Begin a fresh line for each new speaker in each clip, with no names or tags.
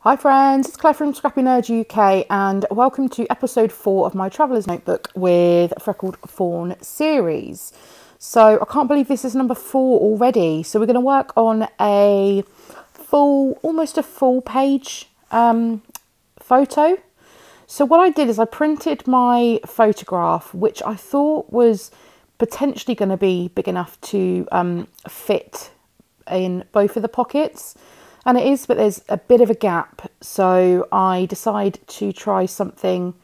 Hi friends, it's Claire from ScrappyNerdUK and welcome to episode 4 of my Traveller's Notebook with Freckled Fawn series. So I can't believe this is number 4 already. So we're going to work on a almost a full page photo. So what I did is I printed my photograph, which I thought was potentially going to be big enough to fit in both of the pockets. And it is, but there's a bit of a gap. So I decided to try something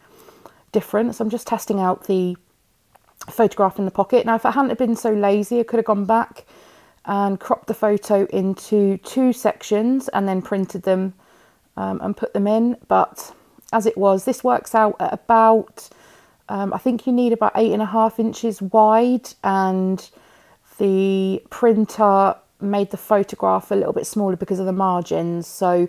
different. So I'm just testing out the photograph in the pocket. Now, if I hadn't been so lazy, I could have gone back and cropped the photo into 2 sections and then printed them and put them in. But as it was, this works out at about, I think you need about 8.5 inches wide, and the printer made the photograph a little bit smaller because of the margins. So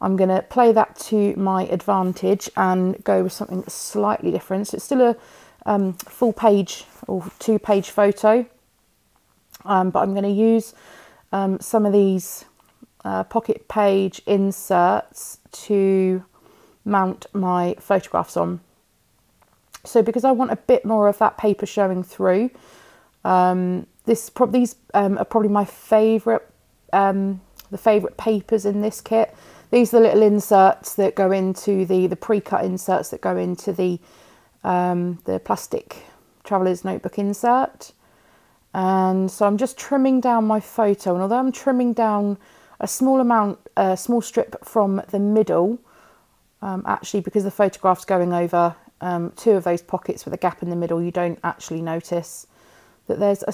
I'm going to play that to my advantage and go with something slightly different. So it's still a full page or 2-page photo, but I'm going to use some of these pocket page inserts to mount my photographs on. So because I want a bit more of that paper showing through, these are probably my favourite, the favourite papers in this kit. These are the little inserts that go into the pre-cut inserts that go into the plastic Traveller's Notebook insert. And so I'm just trimming down my photo, and although I'm trimming down a small strip from the middle, actually because the photograph's going over 2 of those pockets with a gap in the middle, you don't actually notice that there's a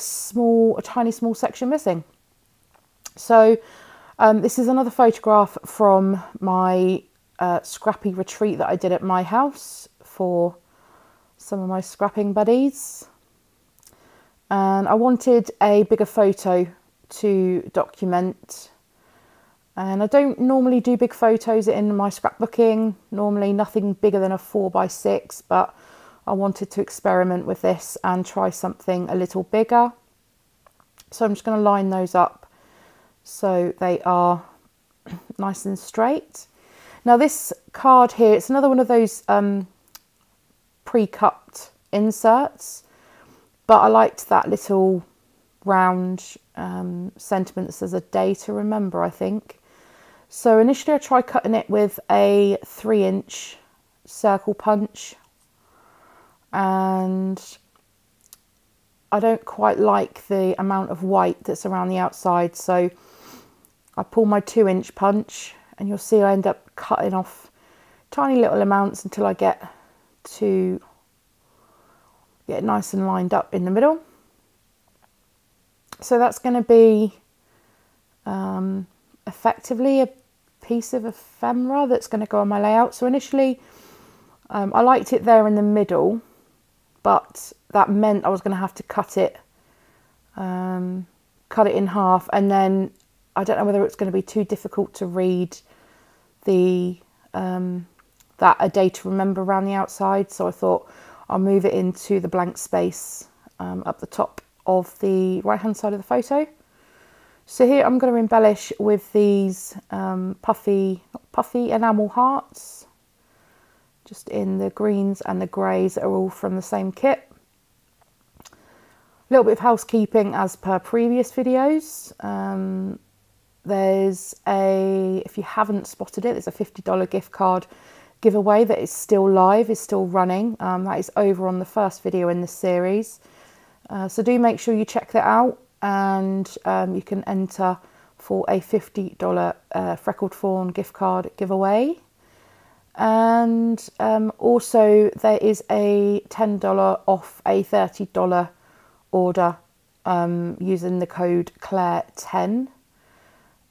tiny small section missing. So this is another photograph from my scrappy retreat that I did at my house for some of my scrapping buddies. And I wanted a bigger photo to document. And I don't normally do big photos in my scrapbooking, normally nothing bigger than a 4x6, but I wanted to experiment with this and try something a little bigger. So I'm just going to line those up so they are nice and straight. Now this card here, it's another one of those pre-cut inserts, but I liked that little round sentiment that says a day to remember, I think. So initially I tried cutting it with a 3-inch circle punch, and I don't quite like the amount of white that's around the outside, so I pull my 2-inch punch, and you'll see I end up cutting off tiny little amounts until I get it nice and lined up in the middle. So that's going to be effectively a piece of ephemera that's going to go on my layout. So initially I liked it there in the middle, but that meant I was going to have to cut it in half, and then I don't know whether it's going to be too difficult to read the that a day to remember around the outside. So I thought I'll move it into the blank space up the top of the right hand side of the photo. So here I'm going to embellish with these puffy enamel hearts, just in the greens and the greys that are all from the same kit. A little bit of housekeeping as per previous videos. If you haven't spotted it, there's a $50 gift card giveaway that is still live, is still running. That is over on the first video in this series. So do make sure you check that out, and you can enter for a $50 Freckled Fawn gift card giveaway. And also there is a $10 off a $30 order using the code Claire10,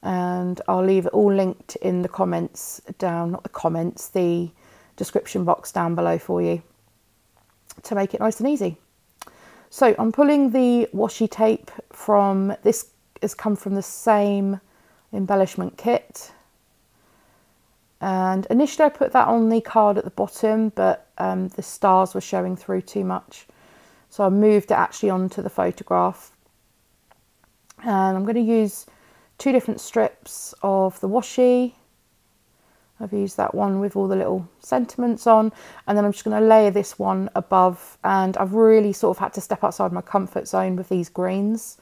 and I'll leave it all linked in the comments down, not the comments, the description box down below for you to make it nice and easy. So I'm pulling the washi tape from, this has come from the same embellishment kit. And initially I put that on the card at the bottom, but the stars were showing through too much. So I moved it actually onto the photograph. And I'm going to use 2 different strips of the washi I've used that one with all the little sentiments on, and then I'm just going to layer this one above, and I've really sort of had to step outside my comfort zone with these greens,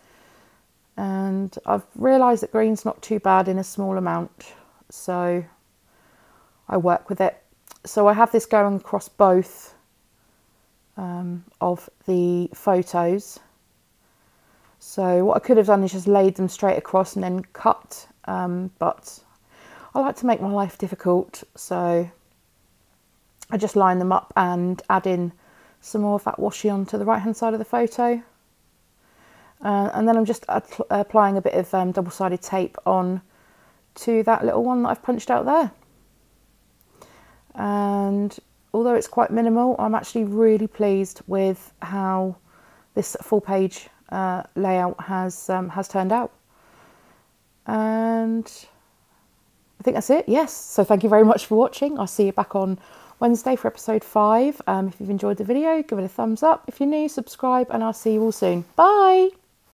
and I've realised that green's not too bad in a small amount, so I work with it. So I have this going across both of the photos. So what I could have done is just laid them straight across and then cut, but I like to make my life difficult, so I just line them up and add in some more of that washi onto the right hand side of the photo. And then I'm just applying a bit of double-sided tape on to that little one that I've punched out there. And although it's quite minimal, I'm actually really pleased with how this full page layout has turned out. And I think that's it, yes. So thank you very much for watching. I'll see you back on Wednesday for episode 5. If you've enjoyed the video, give it a thumbs up. If you're new, subscribe, and I'll see you all soon. Bye!